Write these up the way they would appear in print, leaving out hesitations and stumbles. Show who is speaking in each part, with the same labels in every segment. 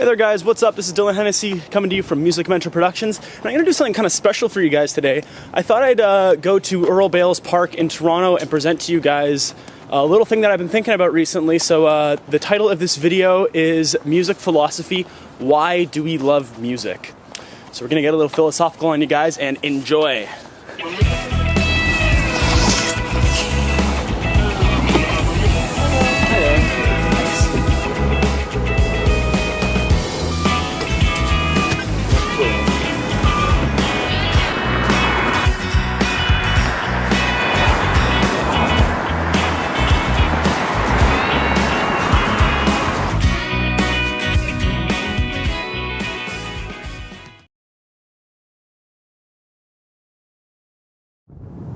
Speaker 1: Hey there guys, what's up? This is Dylan Hennessy coming to you from Music Mentor Productions, and I'm going to do something kind of special for you guys today. I thought I'd go to Earl Bales Park in Toronto and present to you guys a little thing that I've been thinking about recently. So the title of this video is Music Philosophy, Why Do We Love Music? So we're going to get a little philosophical on you guys and enjoy.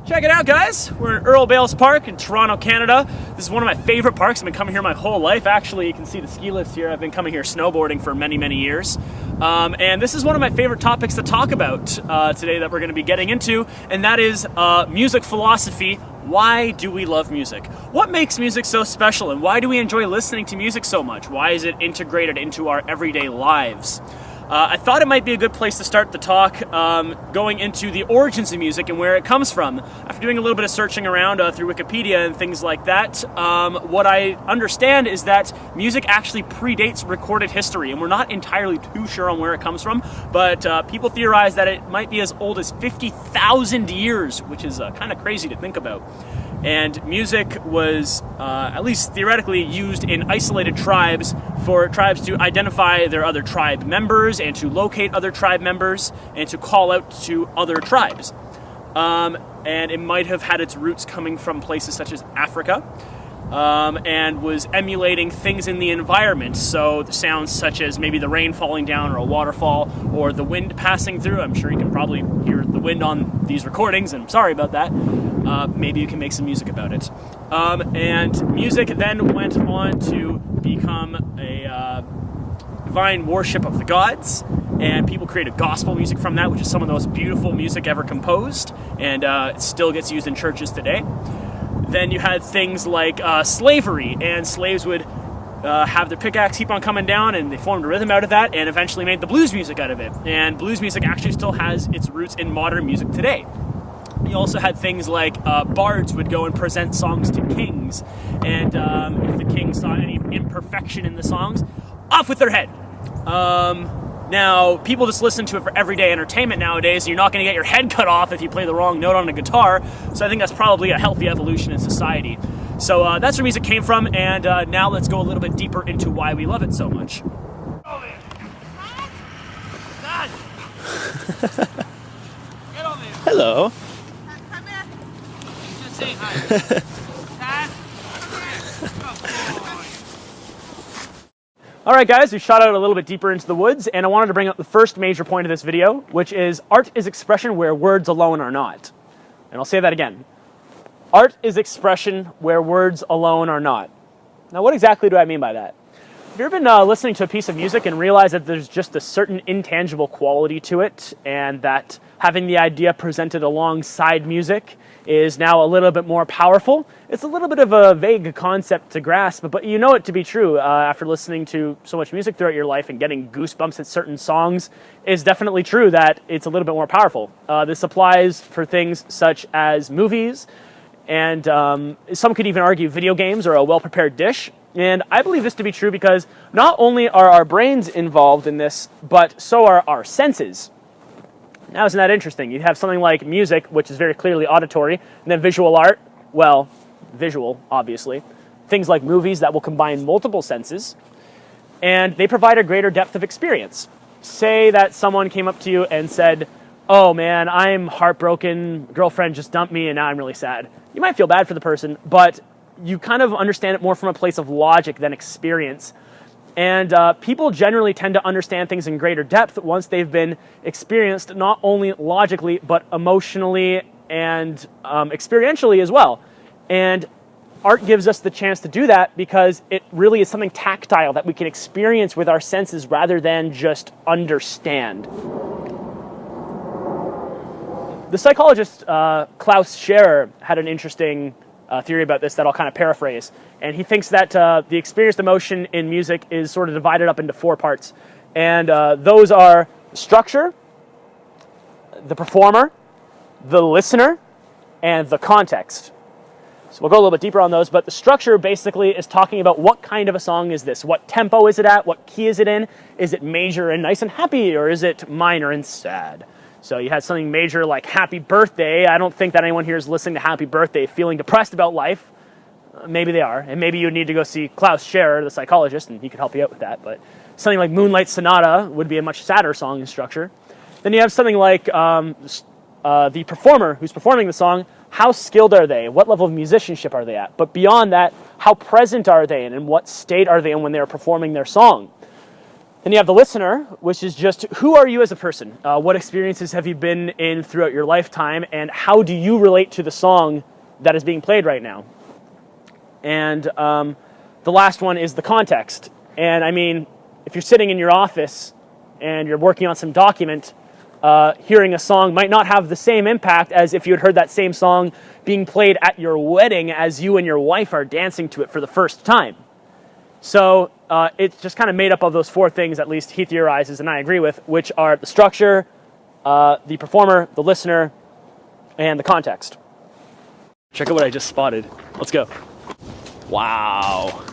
Speaker 1: Check it out, guys. We're in Earl Bales Park in Toronto, Canada. This is one of my favorite parks. I've been coming here my whole life. Actually, you can see the ski lifts here. I've been coming here snowboarding for many, many years. And this is one of my favorite topics to talk about today that we're going to be getting into, and that is music philosophy. Why do we love music? What makes music so special, and why do we enjoy listening to music so much? Why is it integrated into our everyday lives? I thought it might be a good place to start the talk going into the origins of music and where it comes from. After doing a little bit of searching around through Wikipedia and things like that, what I understand is that music actually predates recorded history, and we're not entirely too sure on where it comes from, but people theorize that it might be as old as 50,000 years, which is kind of crazy to think about. And music was, at least theoretically, used in isolated tribes for tribes to identify their other tribe members and to locate other tribe members and to call out to other tribes. And it might have had its roots coming from places such as Africa, and was emulating things in the environment. So the sounds such as maybe the rain falling down or a waterfall or the wind passing through. I'm sure you can probably hear the wind on these recordings, and I'm sorry about that. Maybe you can make some music about it. And music then went on to become a divine worship of the gods, and people created gospel music from that, which is some of the most beautiful music ever composed, and it still gets used in churches today. Then you had things like slavery, and slaves would have their pickaxe keep on coming down, and they formed a rhythm out of that, and eventually made the blues music out of it. And blues music actually still has its roots in modern music today. You also had things like bards would go and present songs to kings, and if the king saw any imperfection in the songs, off with their head. Now, people just listen to it for everyday entertainment nowadays, and you're not going to get your head cut off if you play the wrong note on a guitar, so I think that's probably a healthy evolution in society. So that's where music came from, and now let's go a little bit deeper into why we love it so much. Hello.
Speaker 2: Come here. Just say hi. Dad, come here.
Speaker 1: Alright guys, we shot out a little bit deeper into the woods, and I wanted to bring up the first major point of this video, which is art is expression where words alone are not. And I'll say that again. Art is expression where words alone are not. Now what exactly do I mean by that? Have you ever been listening to a piece of music and realized that there's just a certain intangible quality to it, and that having the idea presented alongside music is now a little bit more powerful? It's a little bit of a vague concept to grasp, but you know it to be true after listening to so much music throughout your life and getting goosebumps at certain songs. It's definitely true that it's a little bit more powerful. This applies for things such as movies, and some could even argue video games are a well-prepared dish. And I believe this to be true because not only are our brains involved in this, but so are our senses. Now, isn't that interesting? You have something like music, which is very clearly auditory, and then visual art, well, visual, obviously. Things like movies that will combine multiple senses, and they provide a greater depth of experience. Say that someone came up to you and said, "Oh man, I'm heartbroken, girlfriend just dumped me, and now I'm really sad." You might feel bad for the person, but you kind of understand it more from a place of logic than experience. And people generally tend to understand things in greater depth once they've been experienced not only logically, but emotionally and experientially as well. And art gives us the chance to do that because it really is something tactile that we can experience with our senses rather than just understand. The psychologist Klaus Scherer had an interesting theory about this that I'll kind of paraphrase. And he thinks that the experienced emotion in music is sort of divided up into 4 parts. And those are structure, the performer, the listener, and the context. So we'll go a little bit deeper on those, but the structure basically is talking about what kind of a song is this? What tempo is it at? What key is it in? Is it major and nice and happy, or is it minor and sad? So you had something major like Happy Birthday. I don't think that anyone here is listening to Happy Birthday feeling depressed about life. Maybe they are, and maybe you need to go see Klaus Scherer, the psychologist, and he could help you out with that. But something like Moonlight Sonata would be a much sadder song in structure. Then you have something like the performer who's performing the song. How skilled are they? What level of musicianship are they at? But beyond that, how present are they, and in what state are they in when they're performing their song? Then you have the listener, which is just who are you as a person? What experiences have you been in throughout your lifetime, and how do you relate to the song that is being played right now? And the last one is the context. And I mean, if you're sitting in your office and you're working on some document, hearing a song might not have the same impact as if you had heard that same song being played at your wedding as you and your wife are dancing to it for the first time. So it's just kind of made up of those 4 things, at least he theorizes, and I agree with, which are the structure, the performer, the listener, and the context. Check out what I just spotted. Let's go. Wow.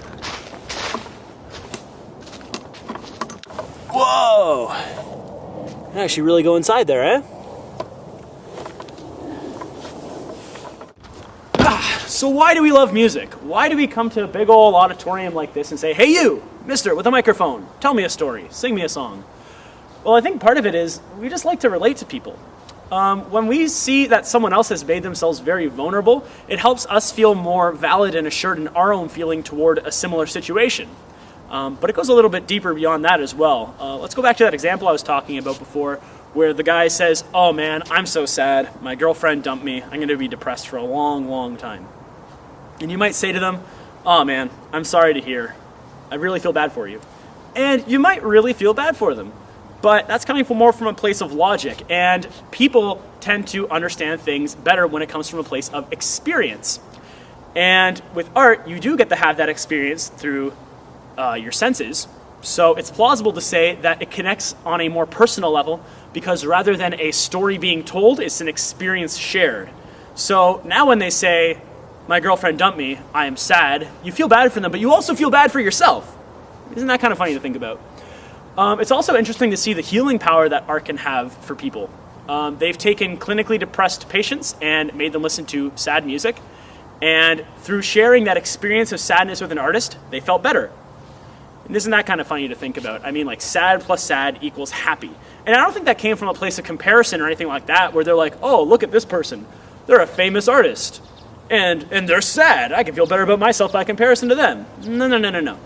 Speaker 1: Whoa. I actually really go inside there, eh? So why do we love music? Why do we come to a big old auditorium like this and say, hey you, mister with a microphone, tell me a story, sing me a song? Well, I think part of it is we just like to relate to people. When we see that someone else has made themselves very vulnerable, it helps us feel more valid and assured in our own feeling toward a similar situation. But it goes a little bit deeper beyond that as well. Let's go back to that example I was talking about before, where the guy says, oh man, I'm so sad. My girlfriend dumped me. I'm going to be depressed for a long, long time. And you might say to them, oh man, I'm sorry to hear. I really feel bad for you. And you might really feel bad for them. But that's coming more from a place of logic. And people tend to understand things better when it comes from a place of experience. And with art, you do get to have that experience through your senses. So it's plausible to say that it connects on a more personal level, because rather than a story being told, it's an experience shared. So now when they say, my girlfriend dumped me, I am sad, you feel bad for them, but you also feel bad for yourself. Isn't that kind of funny to think about? It's also interesting to see the healing power that art can have for people. They've taken clinically depressed patients and made them listen to sad music. And through sharing that experience of sadness with an artist, they felt better. And isn't that kind of funny to think about? I mean, like, sad plus sad equals happy. And I don't think that came from a place of comparison or anything like that, where they're like, oh, look at this person. They're a famous artist. And they're sad. I can feel better about myself by comparison to them. No.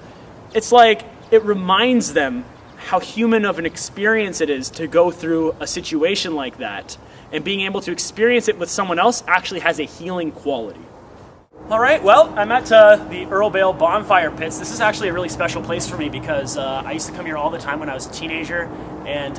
Speaker 1: It's like, it reminds them how human of an experience it is to go through a situation like that. And being able to experience it with someone else actually has a healing quality. All right, well, I'm at the Earl Bale Bonfire Pits. This is actually a really special place for me because I used to come here all the time when I was a teenager, and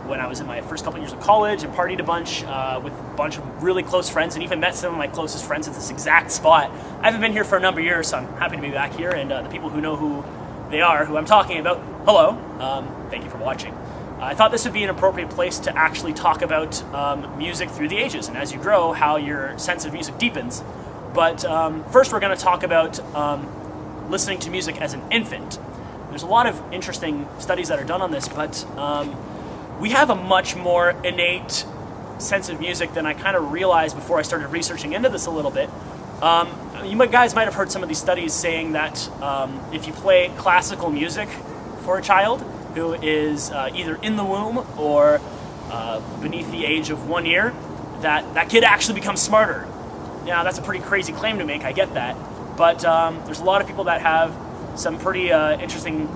Speaker 1: when I was in my first couple of years of college, and partied a bunch with a bunch of really close friends, and even met some of my closest friends at this exact spot. I haven't been here for a number of years, so I'm happy to be back here, and the people who know who they are, who I'm talking about, hello, thank you for watching. I thought this would be an appropriate place to actually talk about music through the ages, and as you grow, how your sense of music deepens. But first we're going to talk about listening to music as an infant. There's a lot of interesting studies that are done on this, but we have a much more innate sense of music than I kind of realized before I started researching into this a little bit. You guys might have heard some of these studies saying that if you play classical music for a child who is either in the womb or beneath the age of 1 year, that kid actually becomes smarter. Now, that's a pretty crazy claim to make, I get that, but there's a lot of people that have some pretty interesting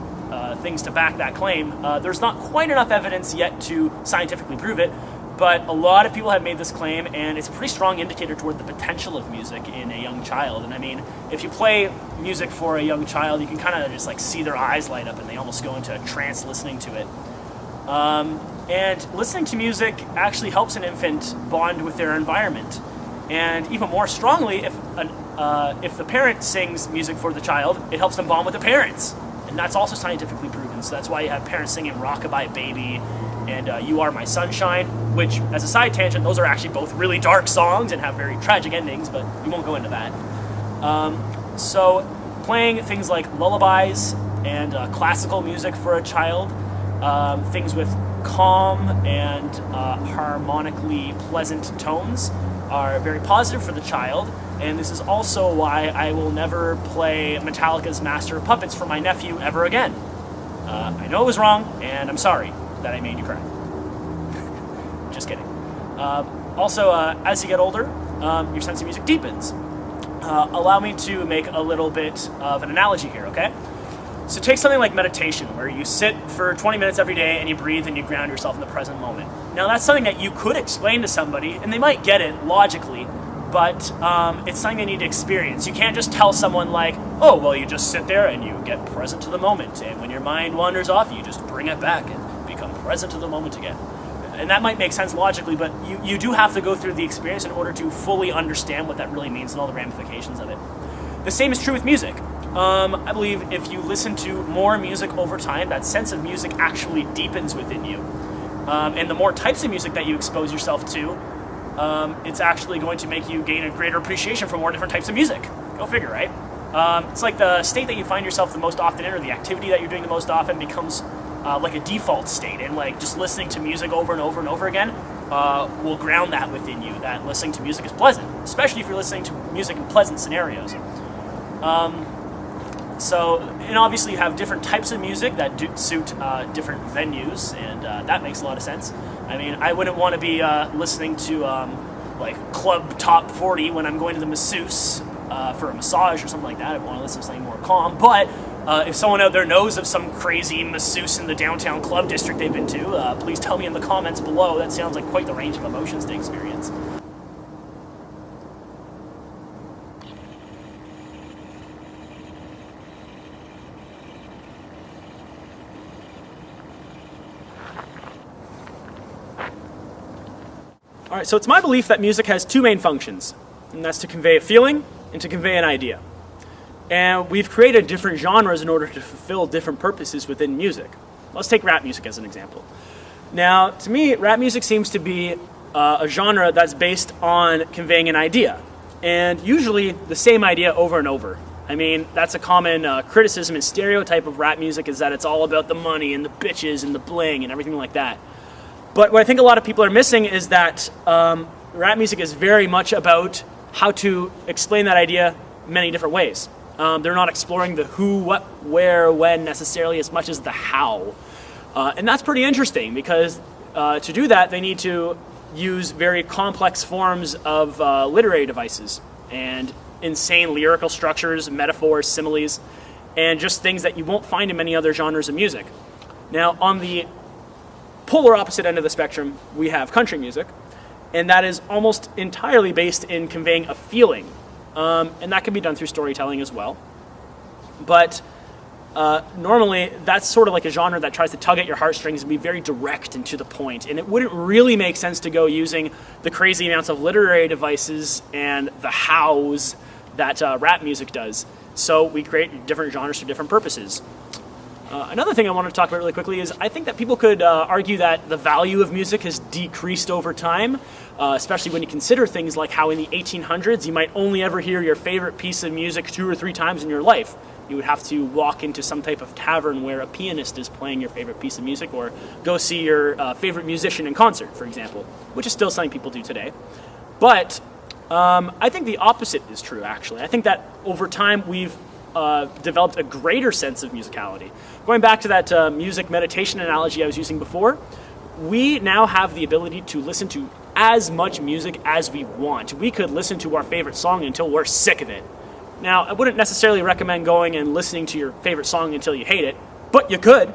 Speaker 1: things to back that claim. There's not quite enough evidence yet to scientifically prove it, but a lot of people have made this claim, and it's a pretty strong indicator toward the potential of music in a young child. And I mean, if you play music for a young child, you can kind of just like see their eyes light up and they almost go into a trance listening to it. And listening to music actually helps an infant bond with their environment. And even more strongly, if the parent sings music for the child, it helps them bond with the parents. And that's also scientifically proven. So that's why you have parents singing Rockabye Baby and You Are My Sunshine, which, as a side tangent, those are actually both really dark songs and have very tragic endings, but we won't go into that. So playing things like lullabies and classical music for a child, things with calm and harmonically pleasant tones are very positive for the child, and this is also why I will never play Metallica's Master of Puppets for my nephew ever again. I know it was wrong, and I'm sorry that I made you cry. Just kidding. Also, as you get older, your sense of music deepens. Allow me to make a little bit of an analogy here, okay? So take something like meditation, where you sit for 20 minutes every day and you breathe and you ground yourself in the present moment. Now that's something that you could explain to somebody, and they might get it logically, but it's something they need to experience. You can't just tell someone like, oh, well, you just sit there and you get present to the moment, and when your mind wanders off, you just bring it back and become present to the moment again. And that might make sense logically, but you do have to go through the experience in order to fully understand what that really means and all the ramifications of it. The same is true with music. I believe if you listen to more music over time, that sense of music actually deepens within you. And the more types of music that you expose yourself to, it's actually going to make you gain a greater appreciation for more different types of music. Go figure, right? It's like the state that you find yourself the most often in, or the activity that you're doing the most often, becomes like a default state. And like just listening to music over and over and over again will ground that within you, that listening to music is pleasant, especially if you're listening to music in pleasant scenarios. So, and obviously you have different types of music that suit different venues, and that makes a lot of sense. I mean, I wouldn't want to be listening to like club top 40 when I'm going to the masseuse for a massage or something like that. I want to listen to something more calm. But if someone out there knows of some crazy masseuse in the downtown club district they've been to, please tell me in the comments below. That sounds like quite the range of emotions to experience. All right, so it's my belief that music has two main functions, and that's to convey a feeling and to convey an idea. And we've created different genres in order to fulfill different purposes within music. Let's take rap music as an example. Now, to me, rap music seems to be a genre that's based on conveying an idea, and usually the same idea over and over. I mean, that's a common criticism and stereotype of rap music, is that it's all about the money and the bitches and the bling and everything like that. But what I think a lot of people are missing is that rap music is very much about how to explain that idea many different ways. They're not exploring the who, what, where, when necessarily as much as the how. And that's pretty interesting, because to do that, they need to use very complex forms of literary devices and insane lyrical structures, metaphors, similes, and just things that you won't find in many other genres of music. Now, on the polar opposite end of the spectrum, we have country music, and that is almost entirely based in conveying a feeling, and that can be done through storytelling as well. But normally, that's sort of like a genre that tries to tug at your heartstrings and be very direct and to the point, and it wouldn't really make sense to go using the crazy amounts of literary devices and the hows that rap music does. So we create different genres for different purposes. Another thing I want to talk about really quickly is I think that people could argue that the value of music has decreased over time, especially when you consider things like how in the 1800s you might only ever hear your favorite piece of music 2 or 3 times in your life. You would have to walk into some type of tavern where a pianist is playing your favorite piece of music, or go see your favorite musician in concert, for example, which is still something people do today. But I think the opposite is true, actually. I think that over time we've developed a greater sense of musicality. Going back to that music meditation analogy I was using before, we now have the ability to listen to as much music as we want. We could listen to our favorite song until we're sick of it. Now, I wouldn't necessarily recommend going and listening to your favorite song until you hate it, but you could.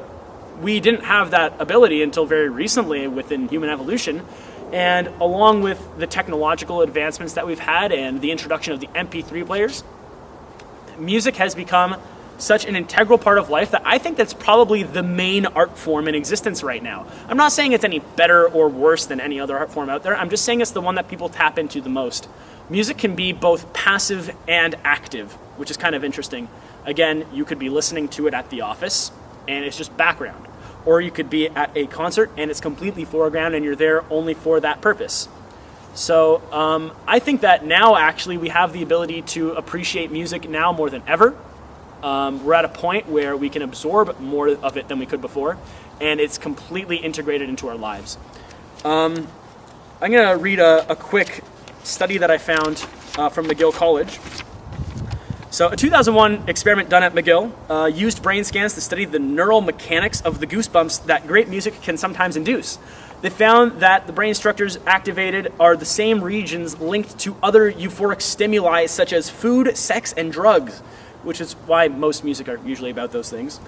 Speaker 1: We didn't have that ability until very recently within human evolution, and along with the technological advancements that we've had and the introduction of the MP3 players, music has become such an integral part of life that I think that's probably the main art form in existence right now. I'm not saying it's any better or worse than any other art form out there. I'm just saying it's the one that people tap into the most. Music can be both passive and active, which is kind of interesting. Again, you could be listening to it at the office and it's just background. Or you could be at a concert and it's completely foreground and you're there only for that purpose. So I think that now actually we have the ability to appreciate music now more than ever. We're at a point where we can absorb more of it than we could before, and it's completely integrated into our lives. I'm going to read a quick study that I found from McGill College. So a 2001 experiment done at McGill used brain scans to study the neural mechanics of the goosebumps that great music can sometimes induce. They found that the brain structures activated are the same regions linked to other euphoric stimuli such as food, sex, and drugs, which is why most music are usually about those things.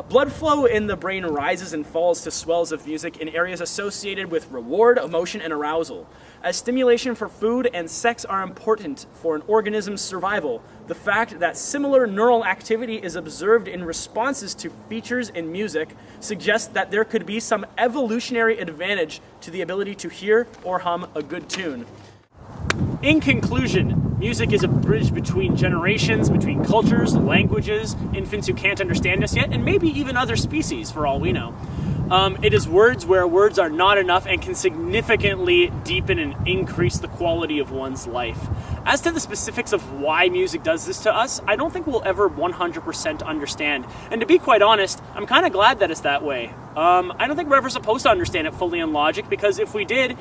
Speaker 1: Blood flow in the brain rises and falls to swells of music in areas associated with reward, emotion, and arousal. As stimulation for food and sex are important for an organism's survival, the fact that similar neural activity is observed in responses to features in music suggests that there could be some evolutionary advantage to the ability to hear or hum a good tune. In conclusion, music is a bridge between generations, between cultures, languages, infants who can't understand us yet, and maybe even other species, for all we know. It is words where words are not enough and can significantly deepen and increase the quality of one's life. As to the specifics of why music does this to us, I don't think we'll ever 100% understand. And to be quite honest, I'm kind of glad that it's that way. I don't think we're ever supposed to understand it fully in logic, because if we did,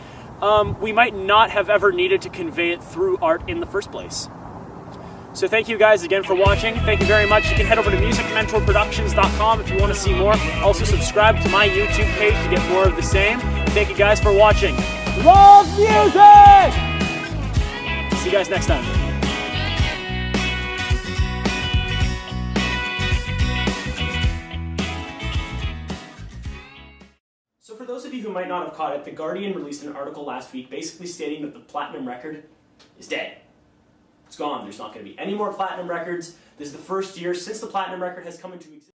Speaker 1: we might not have ever needed to convey it through art in the first place. So thank you guys again for watching. Thank you very much. You can head over to musicmentorproductions.com if you want to see more. Also subscribe to my YouTube page to get more of the same. Thank you guys for watching. Love music! See you guys next time. So for those of you who might not have caught it, The Guardian released an article last week basically stating that the platinum record is dead. It's gone. There's not going to be any more platinum records. This is the first year since the platinum record has come into existence.